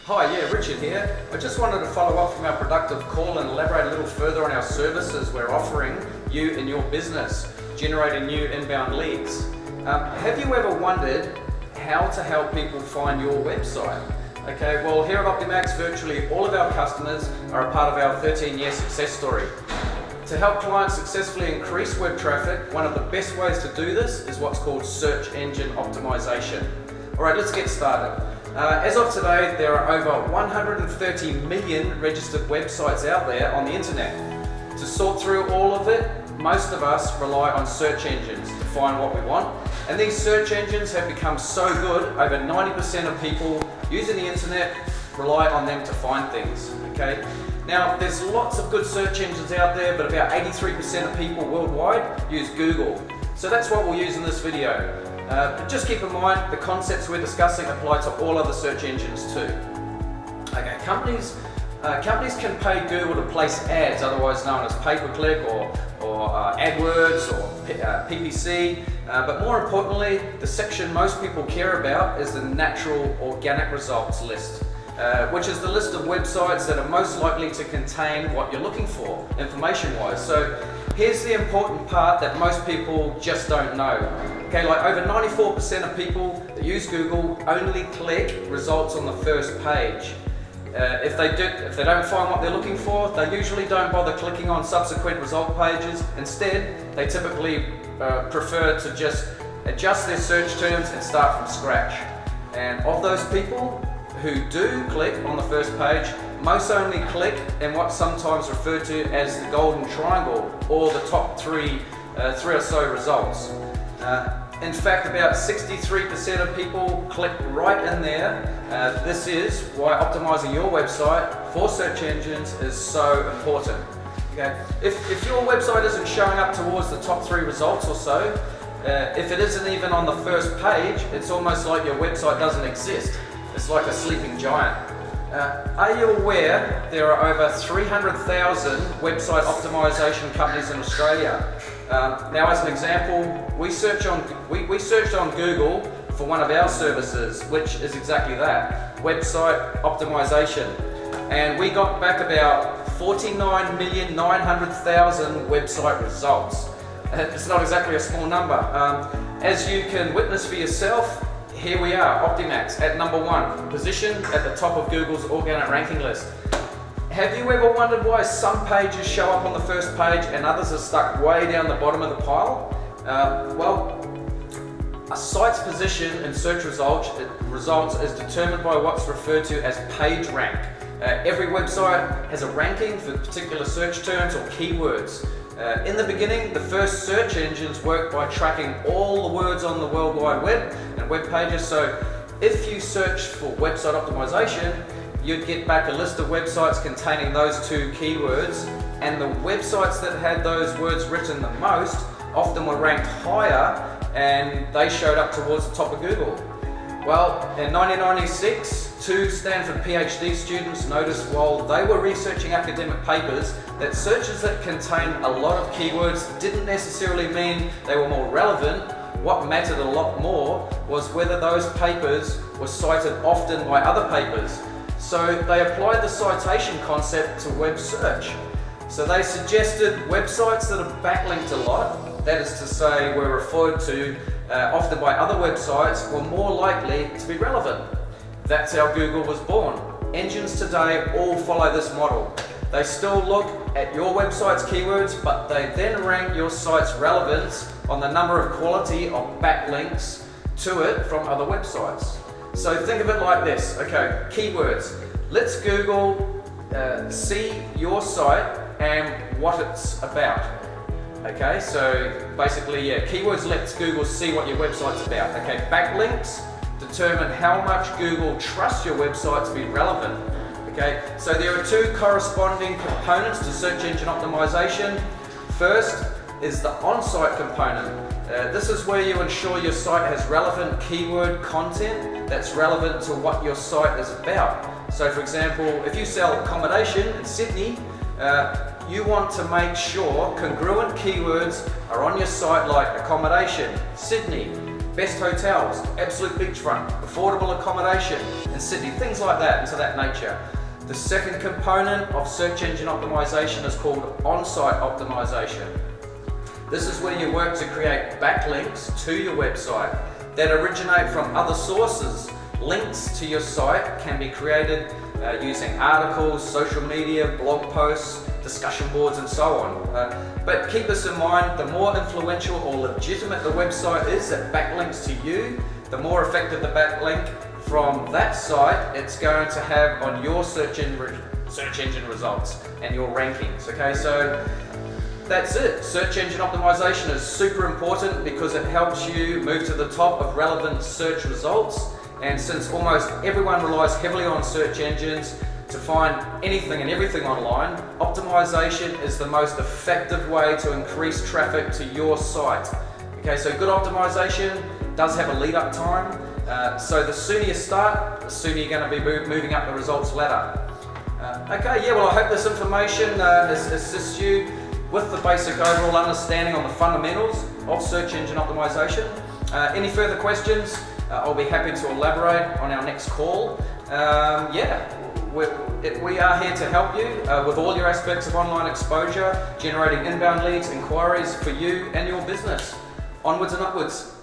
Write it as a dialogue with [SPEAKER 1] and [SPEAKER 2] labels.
[SPEAKER 1] Hi, Richard here. I just wanted to follow up from our productive call and elaborate a little further on our services we're offering you in your business, generating new inbound leads. Have you ever wondered how to help people find your website? Okay, well here at OptiMax, virtually all of our customers are a part of our 13-year success story. To help clients successfully increase web traffic, one of the best ways to do this is what's called Search Engine Optimisation. Alright, let's get started. As of today, there are over 130 million registered websites out there on the internet. To sort through all of it, most of us rely on search engines to find what we want. And these search engines have become so good, over 90% of people using the internet rely on them to find things. Okay? Now, there's lots of good search engines out there, but about 83% of people worldwide use Google. So that's what we'll use in this video. But just keep in mind, the concepts we're discussing apply to all other search engines too. Okay, companies can pay Google to place ads, otherwise known as pay-per-click or AdWords or PPC, but more importantly, the section most people care about is the natural organic results list, which is the list of websites that are most likely to contain what you're looking for, information-wise. So here's the important part that most people just don't know. Okay, like over 94% of people that use Google only click results on the first page. If they don't find what they're looking for, they usually don't bother clicking on subsequent result pages. Instead, they typically prefer to just adjust their search terms and start from scratch. And of those people who do click on the first page, most only click in what's sometimes referred to as the golden triangle, or the top three or so results. In fact, about 63% of people click right in there. This is why optimizing your website for search engines is so important. Okay? If your website isn't showing up towards the top 3 results or so, if it isn't even on the first page, it's almost like your website doesn't exist. It's like a sleeping giant. Are you aware there are over 300,000 website optimization companies in Australia? Now, as an example, we searched on Google for one of our services, which is exactly that, website optimization. And we got back about 49,900,000 website results. It's not exactly a small number. As you can witness for yourself, here we are, OptiMax, at number 1, positioned at the top of Google's organic ranking list. Have you ever wondered why some pages show up on the first page and others are stuck way down the bottom of the pile? Well, a site's position in search results is determined by what's referred to as page rank. Every website has a ranking for particular search terms or keywords. In the beginning, the first search engines worked by tracking all the words on the World Wide Web and web pages. So if you search for website optimization, you'd get back a list of websites containing those 2 keywords, and the websites that had those words written the most often were ranked higher, and they showed up towards the top of Google. Well, in 1996, 2 Stanford PhD students noticed while they were researching academic papers that searches that contained a lot of keywords didn't necessarily mean they were more relevant. What mattered a lot more was whether those papers were cited often by other papers. So they applied the citation concept to web search. So they suggested websites that are backlinked a lot, that is to say were referred to often by other websites, were more likely to be relevant. That's how Google was born. Engines today all follow this model. They still look at your website's keywords, but they then rank your site's relevance on the number of quality of backlinks to it from other websites. So think of it like this, okay, keywords. Let's Google see your site and what it's about. Okay, so basically, keywords lets Google see what your website's about. Okay, backlinks determine how much Google trusts your website to be relevant. Okay, so there are 2 corresponding components to search engine optimization. First is the on-site component. This is where you ensure your site has relevant keyword content that's relevant to what your site is about. So for example, if you sell accommodation in Sydney, you want to make sure congruent keywords are on your site like accommodation, Sydney, best hotels, absolute beachfront, affordable accommodation in Sydney, things like that, and to that nature. The second component of search engine optimization is called on-site optimization. This is where you work to create backlinks to your website that originate from other sources. Links to your site can be created using articles, social media, blog posts, discussion boards, and so on. But keep this in mind, the more influential or legitimate the website is that backlinks to you, the more effective the backlink from that site it's going to have on your search engine results and your rankings. Okay, so that's it. Search engine optimization is super important because it helps you move to the top of relevant search results. And since almost everyone relies heavily on search engines to find anything and everything online, optimization is the most effective way to increase traffic to your site. Okay, so good optimization does have a lead up time. So the sooner you start, the sooner you're going to be moving up the results ladder. Okay, yeah, well, I hope this information assists you with the basic overall understanding on the fundamentals of search engine optimization. Any further questions, I'll be happy to elaborate on our next call. We are here to help you with all your aspects of online exposure, generating inbound leads, inquiries for you and your business. Onwards and upwards.